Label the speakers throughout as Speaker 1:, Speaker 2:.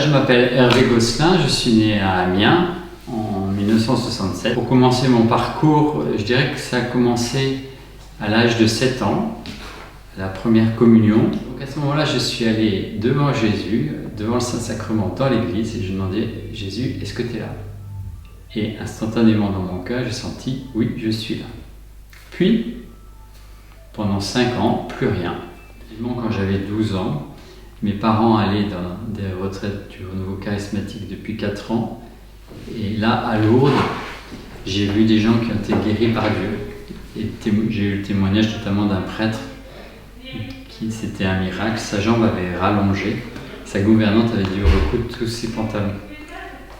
Speaker 1: Je m'appelle Hervé Gosselin, je suis né à Amiens en 1967. Pour commencer mon parcours, je dirais que ça a commencé à l'âge de 7 ans, la première communion. Donc à ce moment-là, je suis allé devant Jésus, devant le Saint-Sacrement dans l'église et je demandais « Jésus, est-ce que tu es là ?» Et instantanément dans mon cœur, j'ai senti « Oui, je suis là ». Puis, pendant 5 ans, plus rien. Quand j'avais 12 ans, mes parents allaient dans des retraites du renouveau charismatique depuis 4 ans. Et là, à Lourdes, j'ai vu des gens qui ont été guéris par Dieu. Et j'ai eu le témoignage notamment d'un prêtre qui, c'était un miracle, sa jambe avait rallongé. Sa gouvernante avait dit « recoute tous ses pantalons ».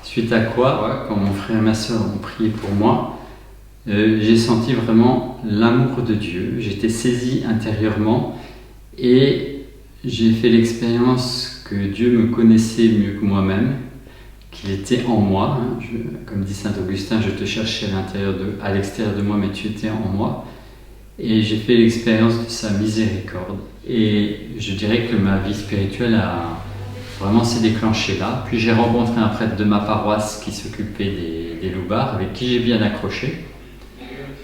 Speaker 1: Suite à quoi, quand mon frère et ma soeur ont prié pour moi, j'ai senti vraiment l'amour de Dieu. J'étais saisi intérieurement et j'ai fait l'expérience que Dieu me connaissait mieux que moi-même, qu'il était en moi. Comme dit saint Augustin, je te cherchais à l'extérieur de moi, mais tu étais en moi. Et j'ai fait l'expérience de sa miséricorde. Et je dirais que ma vie spirituelle vraiment s'est déclenchée là. Puis j'ai rencontré un prêtre de ma paroisse qui s'occupait des loupards, avec qui j'ai bien accroché.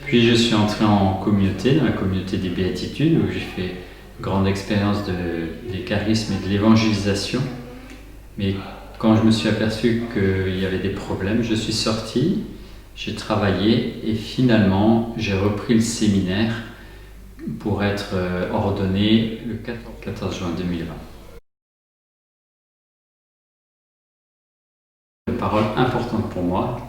Speaker 1: Puis je suis entré en communauté, dans la communauté des béatitudes, où j'ai fait grande expérience des charismes et de l'évangélisation. Mais quand je me suis aperçu qu'il y avait des problèmes, je suis sorti, j'ai travaillé et finalement j'ai repris le séminaire pour être ordonné le 14 juin 2020. Une parole importante pour moi.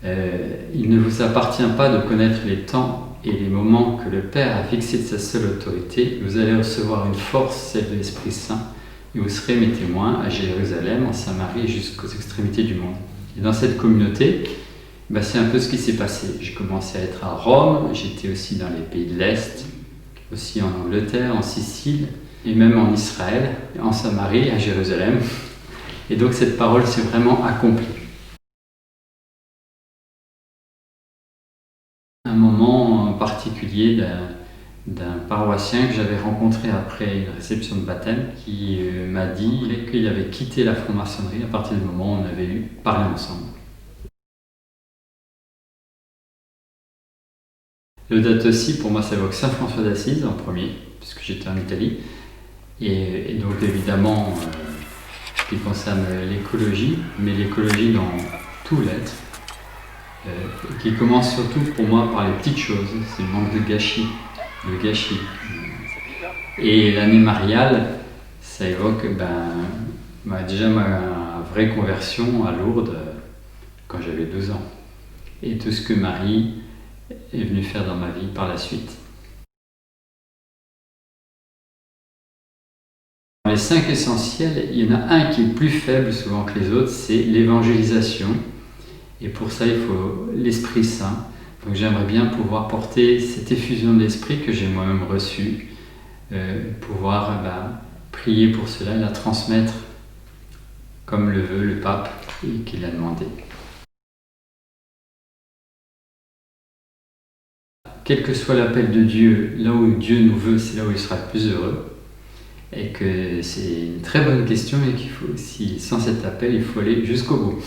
Speaker 1: Il ne vous appartient pas de connaître les temps et les moments que le Père a fixés de sa seule autorité. Vous allez recevoir une force, celle de l'Esprit Saint, et vous serez mes témoins à Jérusalem, en Samarie et jusqu'aux extrémités du monde. Et dans cette communauté, c'est un peu ce qui s'est passé. J'ai commencé à être à Rome, j'étais aussi dans les pays de l'Est, aussi en Angleterre, en Sicile, et même en Israël, en Samarie, à Jérusalem. Et donc cette parole s'est vraiment accomplie. Un moment particulier d'un paroissien que j'avais rencontré après une réception de baptême qui m'a dit qu'il avait quitté la franc-maçonnerie à partir du moment où on avait parlé ensemble. Le date aussi, pour moi, ça évoque Saint François d'Assise en premier, puisque j'étais en Italie. Et donc évidemment, ce qui concerne l'écologie, mais l'écologie dans tout l'être, qui commence surtout pour moi par les petites choses, c'est le manque de gâchis. Et l'année mariale, ça évoque déjà ma vraie conversion à Lourdes quand j'avais 12 ans. Et tout ce que Marie est venue faire dans ma vie par la suite. Dans les 5 essentiels, il y en a un qui est plus faible souvent que les autres, c'est l'évangélisation. Et pour ça, il faut l'Esprit Saint. Donc j'aimerais bien pouvoir porter cette effusion de l'Esprit que j'ai moi-même reçue, pouvoir prier pour cela et la transmettre comme le veut le pape et qu'il a demandé. Quel que soit l'appel de Dieu, là où Dieu nous veut, c'est là où il sera le plus heureux. Et que c'est une très bonne question et qu'il faut, sans cet appel, il faut aller jusqu'au bout.